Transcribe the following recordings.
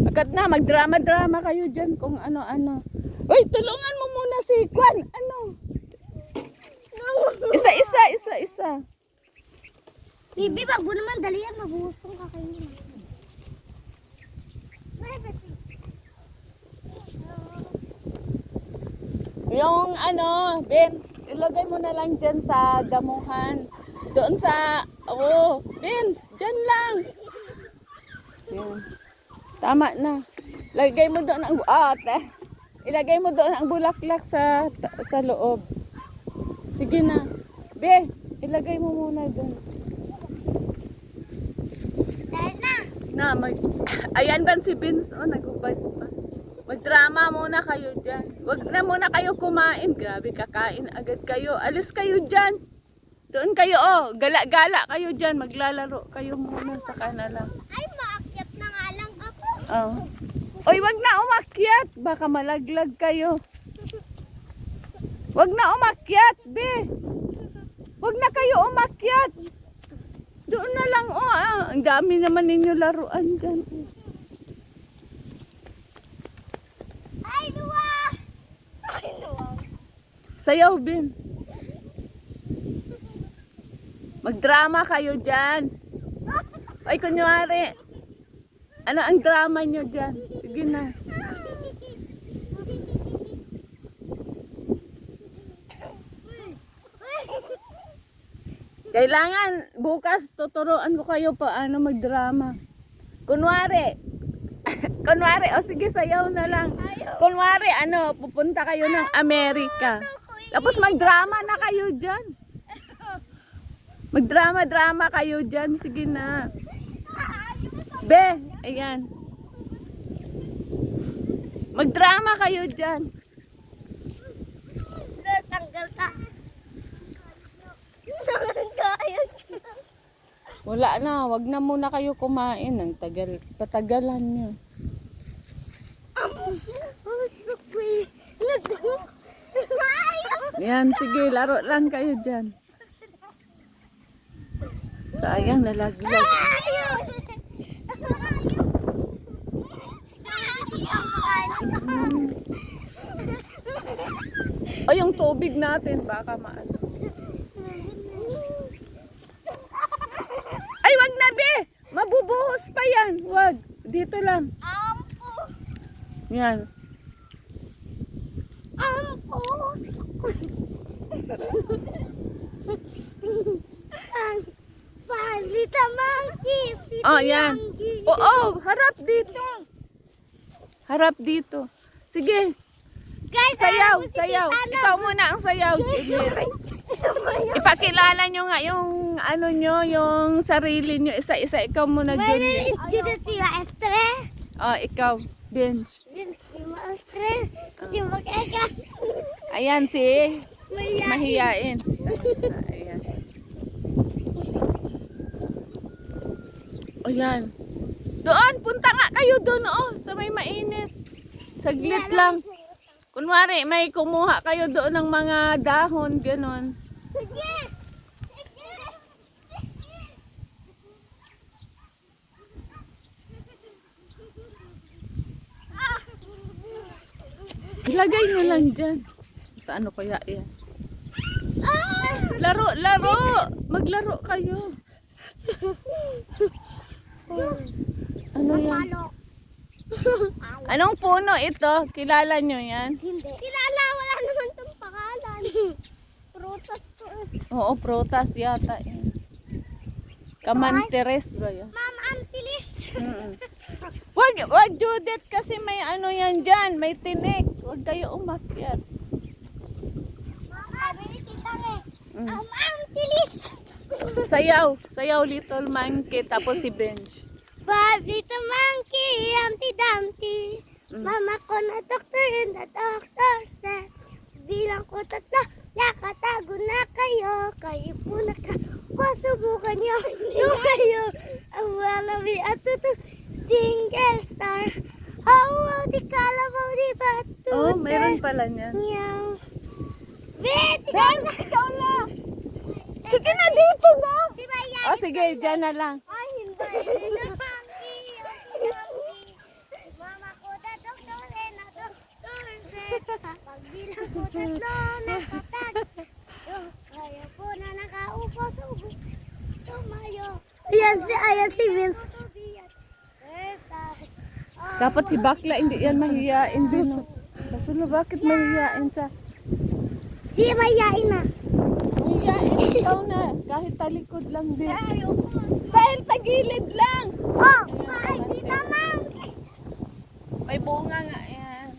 Agad na, magdrama-drama kayo dyan kung ano-ano. Uy, tulungan mo muna si Kwan. Ano? Isa. Bibi, wag mo naman dali yan. Mabuhos kong kakainin. Yung ano, Vince, ilagay mo na lang dyan sa damuhan. Doon sa, Vince, dyan lang. Yan. Tama na. Ilagay mo doon ang, ilagay mo doon ang bulaklak sa loob. Sige na. Be, ilagay mo muna doon. Dahil na. Ayan ba si Vince, nagubad pa. Magdrama muna kayo dyan. Wag na muna kayo kumain. Grabe, kakain agad kayo. Alis kayo dyan. Doon kayo, gala-gala kayo dyan. Maglalaro kayo muna sa kanila. Ay, maakyat na nga lang ako. Oy, wag na umakyat. Baka malaglag kayo. Wag na umakyat, be. Wag na kayo umakyat. Doon na lang, ang dami naman ninyo laruan dyan. Ay, luwa! Ay, luwa. Sayaw, Vince. Magdrama kayo dyan. Ay, kunyari. Ano ang drama nyo dyan? Sige na. Kailangan, bukas tuturuan ko kayo paano magdrama. Kunwari, sige, sayaw na lang. Kunwari, pupunta kayo ng Amerika. Tapos magdrama na kayo dyan. Magdrama-drama kayo dyan. Sige na. Be, ayan. Magdrama kayo dyan. Tanggal ka. Tanggal ka. Wala na, wag na muna kayo kumain. Ang patagalan nyo. Yan, sige, laro lang kayo dyan. Sayang, nalaglag. O, yung tubig natin, baka maano. Ay, wag na, be! Mabubuhos pa yan. Wag, dito lang. Yan. Lita monkey. Yan. Harap dito. Harap dito. Sige. Guys, Sayaw. Ikaw muna ang sayaw. Ipakilala nyo nga yung yung sarili nyo. Isa-isa, ikaw muna, Julia. Ikaw, Bench. Ayan si mahiyain. Ayan. Ayan. Doon, punta nga kayo doon, sa may mainit. Saglit lang. Kunwari, may kumuha kayo doon ng mga dahon, ganon. Sige! Ilagay nyo lang dyan. Sa ano kaya yan? Laro! Maglaro kayo. Ano yan? Anong puno ito? Kilala nyo yan? Hindi. Kilala, wala naman itong pangalan. Prutas to. Oo, prutas yata yan. Kamanteres ba yan? Ma'am, Antilis. Wag Judith, kasi may yan dyan, may tinik. Wag kayo umakyat. Sabi ni Tita Antilis. Sayaw little monkey, tapos si Bench. Five little monkey, Humpty Dumpty. Mama ko na doctor and the doctor said, bilang ko 3, nakatago na kayo. Kayo po subukan nyo. Tumayo, ang walabi at tutu, single star. Wow, di kalabaw, di batu. Meron pala niyan. Meow. Wait, Ikaw na. Sige na, dito na. Diba yan? Sige, dyan na lang. Ay, hindi. Little monkey, Humpty Dumpty. Bilang ko tatlo, nakatago. Kaya po na nakaupo sa ubo. Tumayo. Ayan si Vince. Dapat si Bakla hindi yan mahiyain din. No? Kaso bakit mahiyain siya? Si mayain na. Mahiyain ikaw na. Kahit talikod lang din. Dahil tagilid lang. Oh, ay, tita Mang. May bunga nga yan.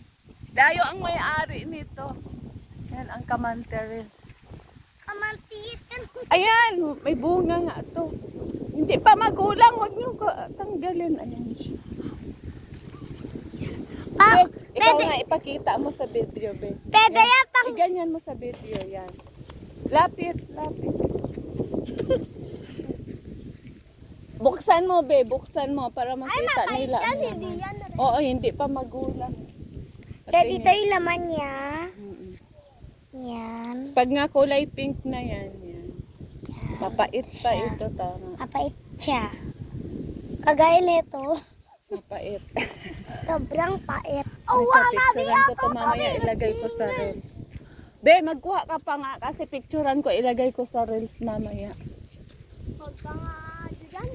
Dayo ang may-ari nito. Yan ang kamanteres. Kamantiit ka. Ayan, may bunga nga to. Hindi pa magulang, huwag niyo tanggalin. Ayan siya. Pa, Be, ikaw nga ipakita mo sa video, be. pwede yan pang... Iganyan mo sa video, yan. Lapit, lapit. Buksan mo, be. Buksan mo para makita nila. ang laman. Hindi yan. Oo, hindi pa magulang. Kaya dito yung laman niya. Mm-mm. Yan. Pag nga kulay pink na yan, yan. Mapait pa ito, tama. Mapait siya. Kagaya nito. Mapait. Sobrang pait. Oh, picturean ko to mamaya, ilagay ko sa reels. Be, magkuha ka pa nga kasi picturean ko, ilagay ko sa reels mamaya. Huwag ka nga dyan.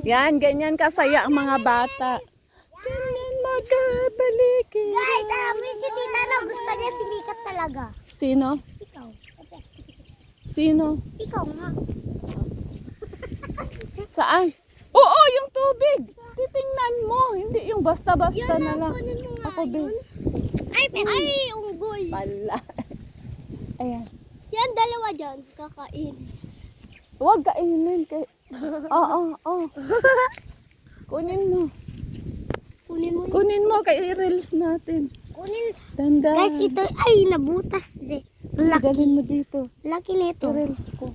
Yan, ganyan kasaya ang mga bata. Ganyan magkabalikin. Guys, alam mo yung si tita na gusto niya sumikat talaga. Sino? Ikaw. Sino? Ikaw nga. Saan? Oo, yung tubig. Titingnan mo, hindi yung basta-basta na lang. kunin mo nga Ako, be. Ay, unggoy. Pala. Ayan. Yan, dalawa dyan. Kakain. Huwag kainin. Oo, oo. Kunin mo. Kunin mo. Kunin mo kay reels natin. Kunin. Tanda. Guys, ito ay nabutas eh. Laki. Dalhin mo dito. Laki nito. I-reels ko.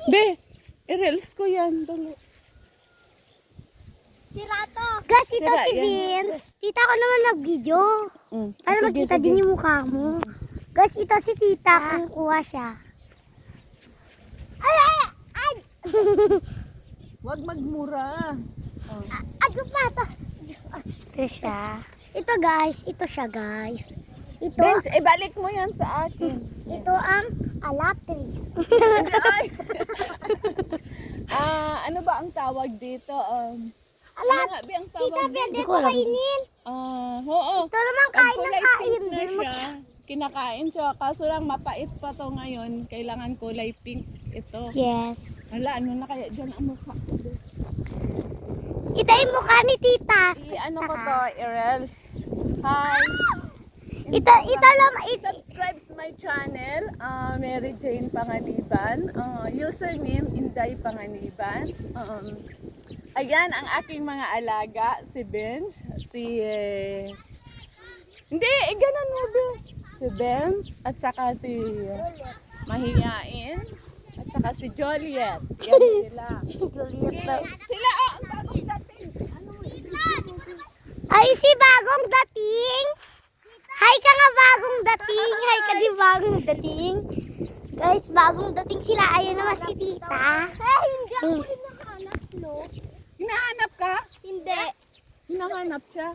Be, i-reels ko yan. Dali. Sira to. Guys, ito Sira si yan. Vince. Tita ko naman nag-video. Para Sige, makita sige. din yung mukha mo. Guys, ito si tita. Kukuha siya. Ay, ay, ay. Huwag magmura. Ano pa ito? Ito siya. Ito guys. Ito siya guys. Ito, Benz, ibalik mo yan sa akin. ito ang alatris. Ay. Ano ba ang tawag dito? Ano nga ba ang tawag Tita, dito? pwede ko kainin. Oo. Ito naman Pag kain ng kulay kain pink na din. siya, kinakain siya. Kaso lang mapait pa to ngayon. Kailangan kulay pink ito. Yes. Hala, ano na kaya dyan ang mukha ko? Ito yung mukha ni tita. I-ano ko to, i-reels. Hi! Ito lang. Subscribe sa my channel, Mary Jane Panganiban. Username, Inday Panganiban. Ayan, ang aking mga alaga, si Benz, hindi, ganon mo, Ben. Si Benz, at saka si Mahiyain, at saka si Joliet. Yan sila. Sila, ang bagong dating. Ay, si bagong dating. Hi ka nga bagong dating. Hi ka di bagong dating. Guys, bagong dating sila. Ayun naman si tita. Hindi ako hinahanap, no? Hinahanap ka? Hindi. Hinahanap siya?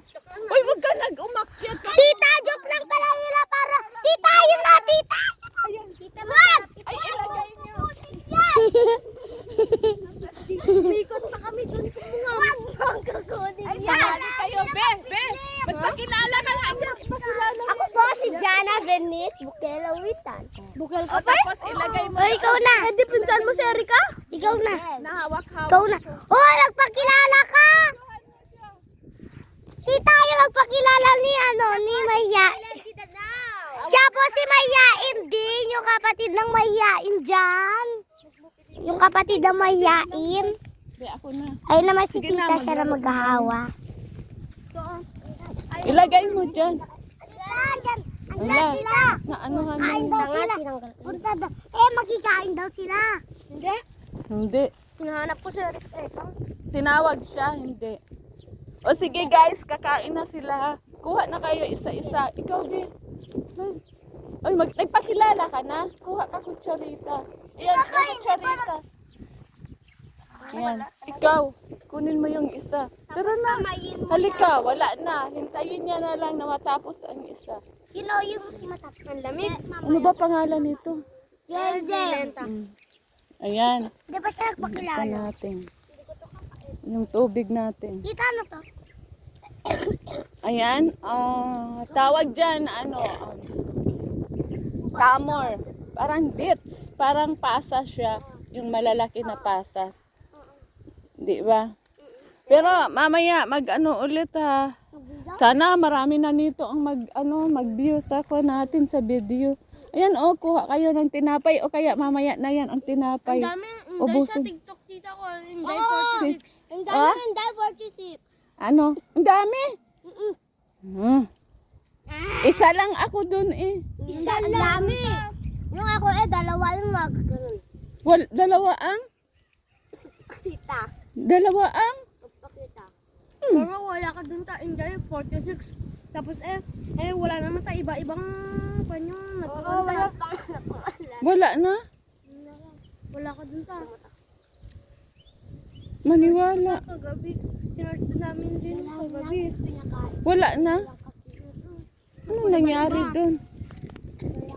Uy, wag ka nag-umakyat. Tita, joke lang pala nila para... Tita, yun na, tita! Ayan. Tita, wag! Ay, ilagay niyo. Umikot pa kami dun sa mga... Wag bang kukunin Ay, yan? sali kayo, Be. Magpakilala ka lang. Magpakilala. Ako po si Jana Venice Bukela Witan. Bukal O, tapos ilagay mo. Oh, ikaw na. Hindi, pinsan mo si Erika? Ikaw na. Nahawak-hawak. Ikaw na. Oh, nagpakilala ka! Tita, yung magpakilala ni ni Mahiyain. Siya po si Mahiyain din, yung kapatid ng Mahiyain dyan. Yung kapatid ng Mahiyain. Be, ako na. Ayun naman si Sige na, tita, siya na maghahawa. Ilagay mo dyan. Andyan Wala. sila. Na ano nga Kain daw sila. Punta daw. Magkikain daw sila. Hindi. Hindi. Hinahanap ko si Erika. Tinawag siya, hindi. O sige guys, kakain na sila. Kuha na kayo isa-isa. Ikaw din. Ay, nagpakilala ka na? Kuha ka kutsarita. Ayan, kutsarita. Ayan. Ikaw, kunin mo yung isa. Tara na. Halika, wala na. Hintayin niya na lang na matapos ang isa. You know yung matapos. Ang lamig. Ano ba pangalan nito? Yelden. Ayan. Di ba siya Isa nagpakilala? natin. Yung tubig natin. Dito ano to? Ayan. Tawag dyan, tamor. Parang dates. Parang pasas siya. Yung malalaki na pasas. Di ba? Pero mamaya ulit ha. Sana marami na nito ang mag-view sa natin sa video. Ayan kuha kayo ng tinapay o kaya mamaya na yan ang tinapay. Ang dami, Ubusin. sa TikTok tita ko. Inday Oo. 46. Ang dami, Ah? Inday 46. Ano? Ang dami. Isa lang ako dun eh. Isa lang. Ang dami. Yung ako dalawa yung magkakaroon. Dalawa ang? Tita. Dalawa ang? Magpakita. Pero wala ka dun ta, Inday, 46. Tapos wala naman ta iba-ibang kanyang Oo, wala nagkakanta. pang napangalan. Wala na? Wala ka dun ta. Maniwala. Kagabi, sinart namin din kagabi. Wala na? Ano nangyari dun?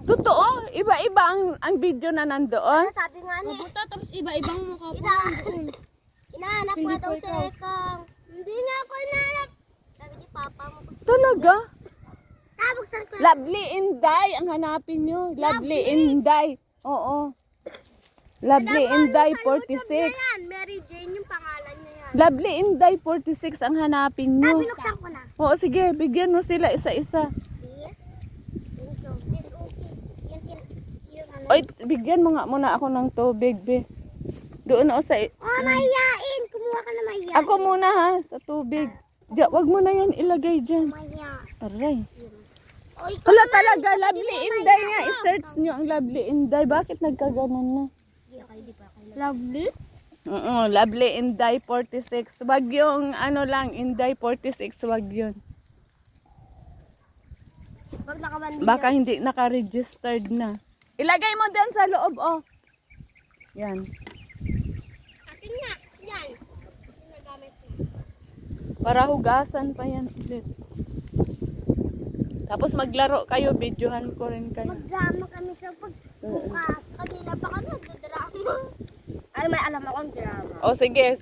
Totoo, iba-iba ang video na nandoon. Sabi nga ni, Mabuta, tapos iba-ibang mukha po. inahanap Hindi nga po daw si ikaw. Ekang. Hindi na ako inahanap. Sabi ni Papa mo. Talaga? Tabuksan ko. Lovely Inday ang hanapin nyo. Lovely Inday. Oo. Lovely Inday 46. Yan, Mary Jane yung pangalan niya yan. Lovely Inday 46 ang hanapin nyo. Binuksan ko na. Oo, sige, bigyan mo sila isa-isa. Yes. Thank you. This okay. Yung ano. Oy, bigyan mo nga muna ako ng tubig, be. Doon ako sa... Oh, mahiyain. Kumuha ka na mahiyain. Ako muna ha, sa tubig. Wag mo na yan ilagay dyan. Mahiyain. Aray. Oy, Wala talaga, Lovely Inday nga. I-search nyo ang Lovely Inday. Bakit nagkaganon na? Lovely. Oo, Lovely Inday 46. Wag yung lang, Inday 46, wag yun. Pag nakabandi Baka hindi naka-registered na. Ilagay mo dyan sa loob, oh. Yan. Akin nga. Yan. Ginagamit ko. Para hugasan pa yan ulit. Tapos maglaro kayo, videohan ko rin kayo. Magdrama kami sa pagbukas. Kanina pa kami nagdrama. Ay, may alam akong drama. O sige,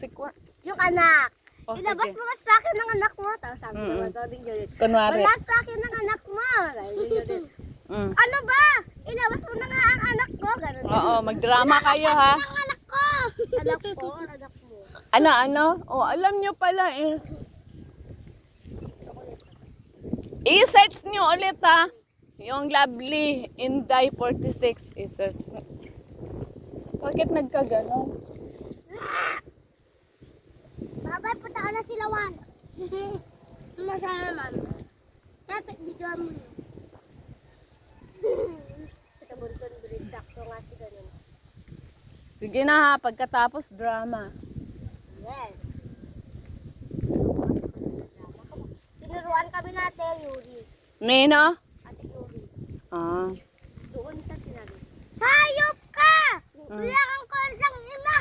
Yung anak. O, Ilabas sige. mo nga sa akin ng anak mo. Tapos sabi ko naman din Judith. Kunwari. Wala sa akin ng anak mo. Sabi ni Judith. Mm. Ano ba? Ilabas mo na nga ang anak ko. Ganun. Oo, magdrama kayo ha. Ang anak ko. Anak ko, anak mo. Ano? O, alam nyo pala eh. I-search nyo ulit ha. Yung Lovely Inday 46. I-search nyo. Bakit nagkaganon? Babay, punta ka na sila, Juan. Masaya naman. Dapat video mo yun. Sa Bunton Bridge, sakto nga si ganun. Sige na ha, pagkatapos drama. Yes. Tinuruan kami na Ate Yuri. Nino? Ate Yuri. Ah. Doon sa sinabi. Hayop ka! Wala kang konsang ina!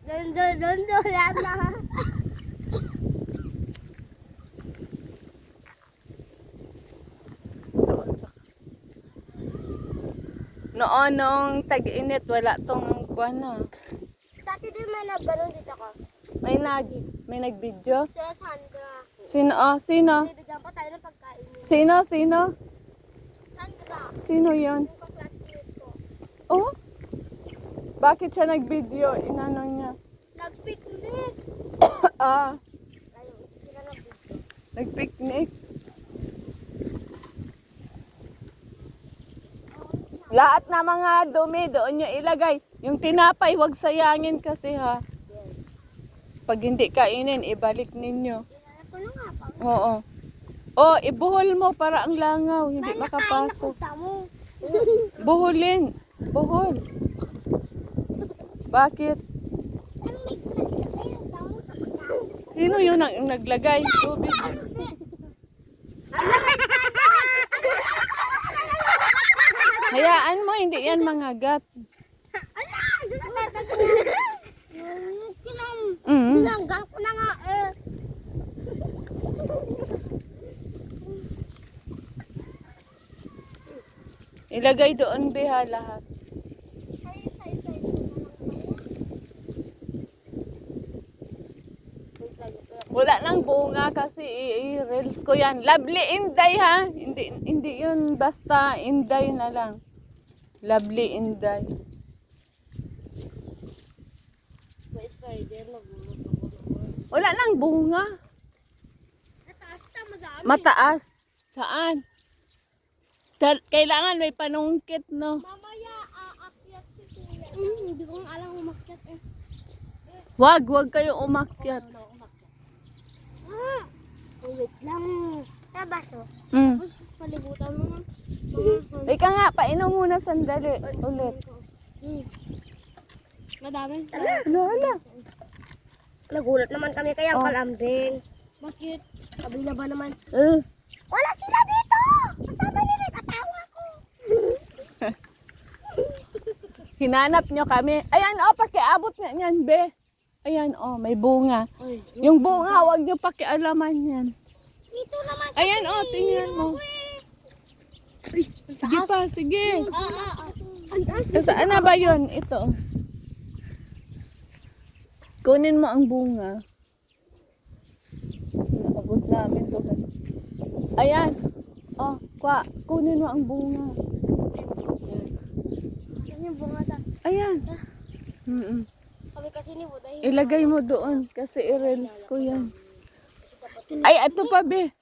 Doon, lang na. Noon, nung tag-init, wala tong kuwan. Dati din may nagganon dito ko. May nag-video? Si Sandra. Sino? Bibigyan pa tayo ng pagkain niya. Sino? Sandra. Sino yon? Yung ka-classmate ko. Oh? Bakit siya nag-video? Inano niya? Nag-picnic. Ah, Ayun, sila nag-video. nag-picnic. Lahat na mga dumi doon nyo ilagay. Yung tinapay, wag sayangin kasi ha. Pag hindi kainin, ibalik ninyo. Kailangan ko na nga pa. Oo. Oh, ibuhol mo para ang langaw, hindi makapasok. Mo. Buhulin. Buhol. Bakit? Ano may naglagay ng damo sa pagkain? Sino yun ang naglagay? Tubig. Hayaan mo, hindi yan mangagat. Mm. Tinanggal ko na nga eh. Ilagay doon, Beha, lahat. Wala nang bunga kasi i-reels ko yan. Lovely Inday ha. Hindi yun basta Inday na lang. Lovely Inday. Wala nang bunga. Nataas ta, madami. Mataas. Saan? Kailangan may panungkit, no? Mamaya aakyat si Kuya. Hindi ko nga alam umakyat eh. Wag kayo umakyat. Wait lang. Tabaso. Mm. Tapos palibutan mo ng Ika nga, painom muna sandali. Ulit. Madami. Hala. Nagulat naman kami kaya Oh. kalambing. Bakit? Sabi na ba naman? Eh. Wala sila dito! Kasama nila yung atawa ko. Hinanap nyo kami. Ayan, pakiabot nga yan, be. Ayan, may bunga. Ay, Yung bunga, wag nyo pakialaman yan. Ito naman. Ayan, tingnan mo. Sige pa, sige. Saan na ba yun? Ito. Kunin mo ang bunga. Naabot namin to. Ayan. Kunin mo ang bunga. Yan yung bunga ta. Ayan. Mm-mm. Kami kasi ni Buday. Ilagay mo doon kasi i-reels ko yan. Ay, ito pa, be.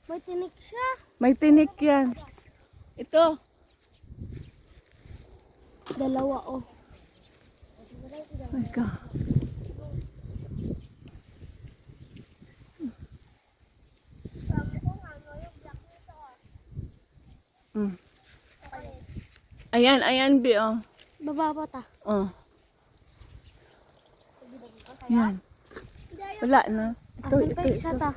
May tinik siya. May tinik yan. Ito. Dalawa oh. Oh my God. Mm. Ayan, be, Baba pa ta. Yan. Wala na. Ito, Asan pa isa ta?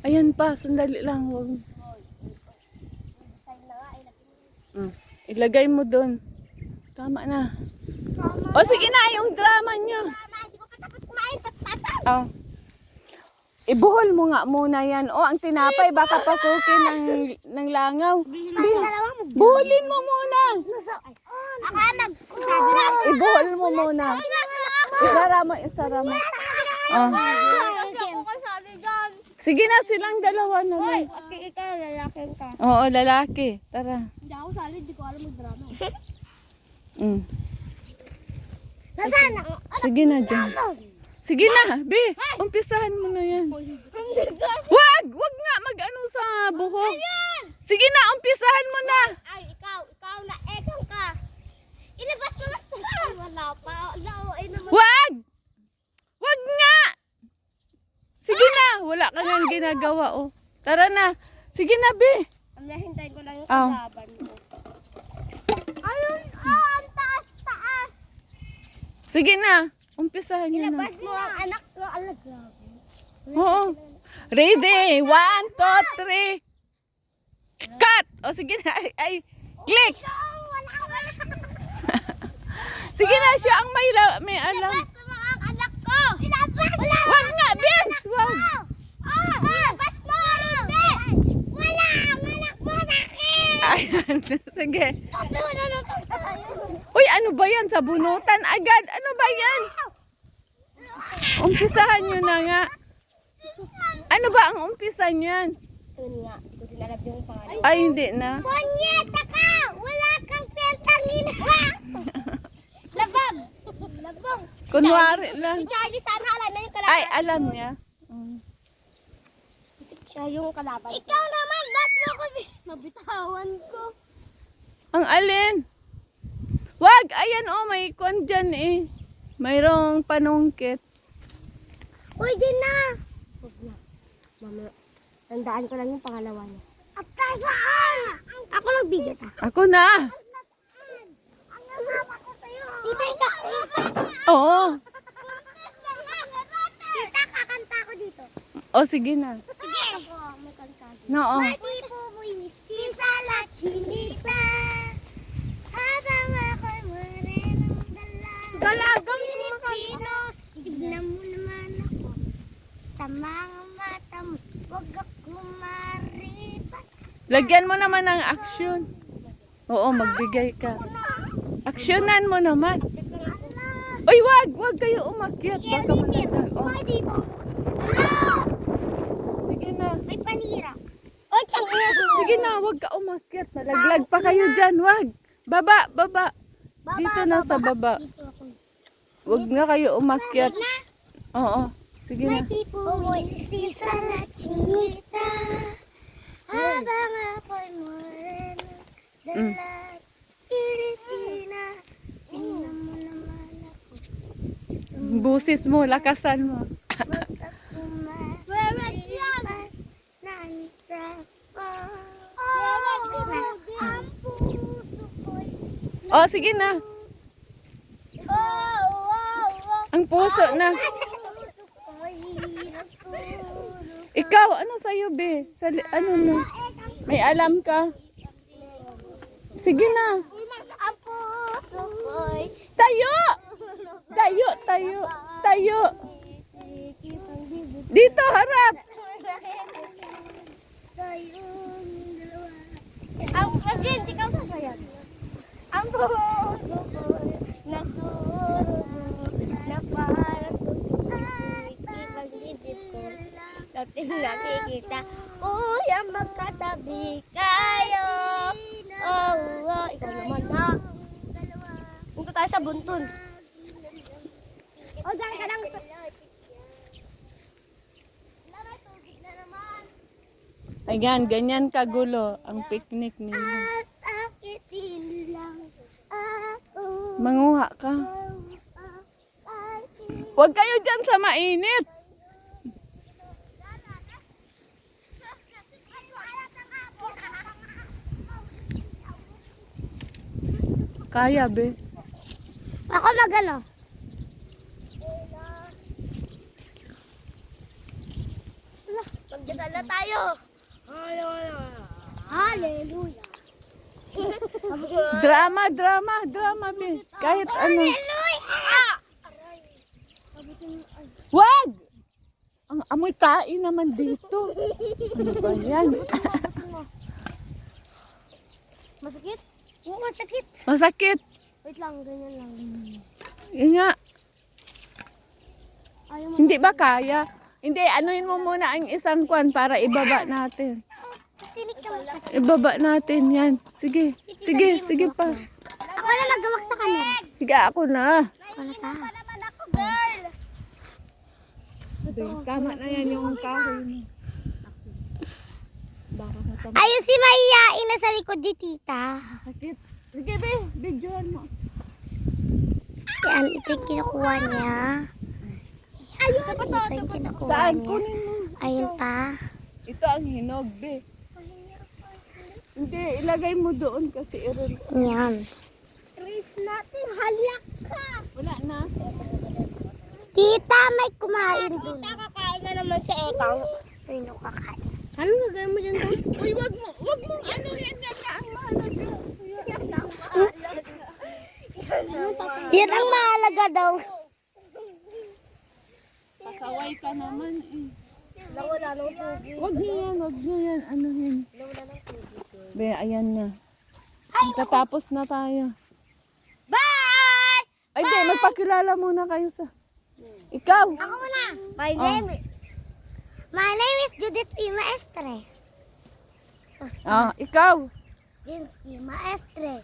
Ayan pa, sandali lang. Wag. Ilagay mo doon. Tama na. O sige na, yung drama nyo. Hindi ko pa tapos kumain. Patpatan. Ibuhol mo nga muna yan. Ang tinapay, baka pasukin ng langaw. Buholin mo muna. Ibuhol mo muna. Isara mo. Sige na, silang dalawa na lang. Okay, ikaw, lalaking ka. Oo, lalaki. Tara. Hindi ako sali, hindi ko alam mag-drama. Nasaan? Sige na, Jen. Sige na, be. Umpisahan mo na yan. Wag nga mag-ano sa buhok. Sige na, umpisahan mo na. Ay, ikaw na ekang ka. Ilabas mo na sa. Wala pa. Nauin naman. Wag nga. Sige na, wala ka nang ginagawa, Tara na. Sige na, be. Hintayin ko lang yung Oh. kalaban mo. Ayun, ang taas. Sige na. Umpisahan nyo na. Ilabas mo ang anak ko. Alaga. Oo. Ready? 1, 2, 3. Cut! Sige na. Ay, click! Sige na, siya ang may alam. Ilabas mo ang anak ko. Ilabas. Wag nga, Vince! Wag! Ilabas mo. Wala ang anak mo sa akin. Ayan, sige. Uy, ano ba yan? Sa bunutan agad. Ano ba yan? Umpisahan nyo na nga. Ano ba ang umpisa niyan? Yun nga, hindi ko din alam yung pangalan. Ay, hindi na. Ponyeta ka! Wala kang pentangin ha! Labag! Labag! Kunwari lang. Si Charlie sana alam na yung kalaban. Ay, alam niya. Siya yung kalaban. Ikaw naman, ba't mo ko Nabitawan ko. Ang alin? Wag! Ayan, may kwan dyan eh. Mayroong panungkit. Uy, di na! Huwag na. Mama, tandaan ko lang yung pangalawa niya. At saan? Ako nagbigat ha. Ako na. Ang nasama ko sa'yo. Tita, ikaw. Oo. Tita, kakanta ko dito. Sige na. Sige. Ako, may kanta. No. Pati po mo'y miski sa la chinita. Habang ako'y morenong dala. Dalagang Pilipinos, tignan mo naman ako. Sa mga mata mo, huwag ako Lagyan mo naman ng action. Oo, magbigay ka. Aksyonan mo naman. Uy, wag kayo umakyat. Baka malaglag. Oh, Pwede po. Hello! sige na. May panira. O, tsaka. Sige na, wag ka umakyat. Malaglag pa kayo dyan, wag. Baba. Dito na sa baba. Dito ako. Wag na kayo umakyat. Oo, sige na. Pwede po sa la chinita. Habang ako'y moreno. Dala Pilipina. Tingnan mo naman ako. Busis mo, lakasan mo. Kumalipas na nita ko. Ang puso ko'y Oh, sige na. Ang puso na. puso ko'y nagpuro. Ikaw, ano sa'yo, be? Ano na? May alam ka? Sige na. Ang puso ko'y Tayo! Tayo! Dito, harap! tayong dalawa. Ang Vince, ikaw sasayan. Ang puso ko'y nagturo na parang ipag-ibig ko. Dating nakikita, kuya magkatabi kayo. Oh, ikaw naman na. Punta tayo sa buntun. O, saan ka lang? Ayan, ganyan kagulo ang picnic ninyo. At akitin lang ako. Manguha ka. Huwag kayo dyan sa mainit. Kaya, be. Ako magano. Magdasal na tayo. Hallelujah. Drama, be. Kahit ano. Hallelujah. Wag! Ang amoy kain naman dito. Ano ba yan? Masakit? Oo, masakit. Masakit. Wait lang, ganyan lang. Yun nga. Ayaw mo. Hindi ba kaya? Hindi, anuin mo muna ang isang kwan para ibaba natin. Tinik ka mo kasi. Ibaba natin yan. Sige pa. Ako na magawak sa camera. Sige, ako na. Ako na ta. Tama na yan yung kahoy. Baka matama. Ayun si Mahihain na sa likod ni tita. Sakit. Sige, be. Videoan mo. Yan, ito yung kinukuha niya. Ayun, ito yung kinukuha Saan? niya. Kunin mo. Ayun pa. Ito ang hinog, be. Hindi, ilagay mo doon kasi i-rinse. Yan. Rinse natin, halak ka. Wala na. Tita, may kumain dun. Tita, kakain na naman sa ekang. Sino kakain? Anong gagawin mo dyan doon? Uy, wag mo. Ano yan na ang mahalaga. Yan ang mahalaga daw. Pasaway ka naman eh. Nawala ng tubig. Wag niyo yan. Ano yan? Nawala ng tubig. Be, ayan na. Magtatapos na tayo. Bye! Ay, di, magpakilala muna kayo sa... Ikaw. Ako muna. Oh. My name is Judith P. Maestre. Ikaw. Vince P. Maestre.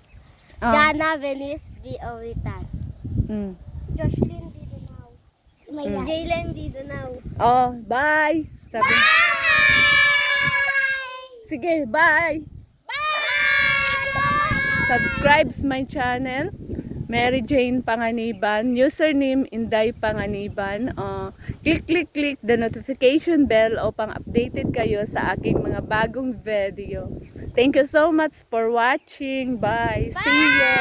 Ah. Jana Venice B. Owitan. Mm. Joshlyn Didonaw. Jaylen Didonaw. Oh, bye. Sabi. Bye! Sige, bye. Bye! Subscribe my channel. Mary Jane Panganiban, username Inday Panganiban. Click the notification bell upang updated kayo sa aking mga bagong video. Thank you so much for watching. Bye. See you.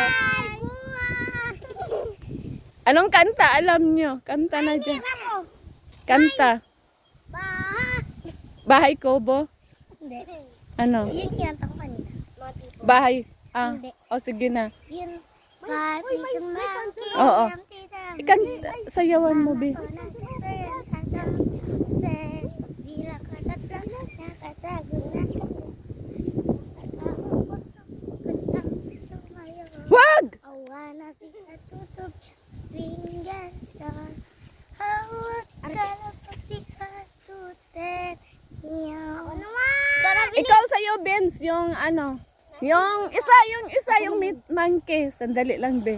Anong kanta alam nyo? Kanta na dyan. Kanta. Bahay Kobo? Hindi. Ano? Yun kinanta ko kanina. Bahay. Hindi. O sige na. Yun. Pati kang monkey. Oo. Ikanta, sayawan mo, Bi. Bilang ka tatlo, nakatago na. Sabi na tutog, stringan siya. Hawak ka lang pati katutin. Ako naman! Ikaw sa'yo, Benz, yung ano, yung isa, yung monkey. Sandali lang, be.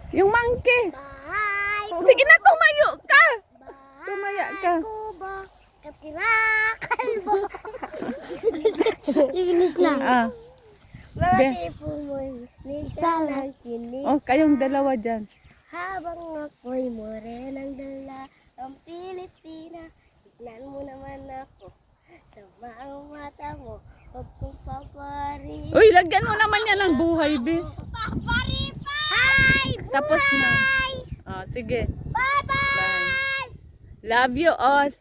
Yung monkey. Bahay Sige na, tumayo ka. Tumaya ka. kubo, katirakalbo. Inis na. Ah. Pati pumoys ni salang kinig. Oh, kayong dalawa dyan. Habang ako'y morenang dala ang Pilipina, tignan mo naman ako sa mga mata mo. Huwag kong papari. Uy, lagyan mo naman yan ng buhay, be. Papari pa! Hi! Tapos na. Oh, sige. Bye-bye! Bye. Love you all.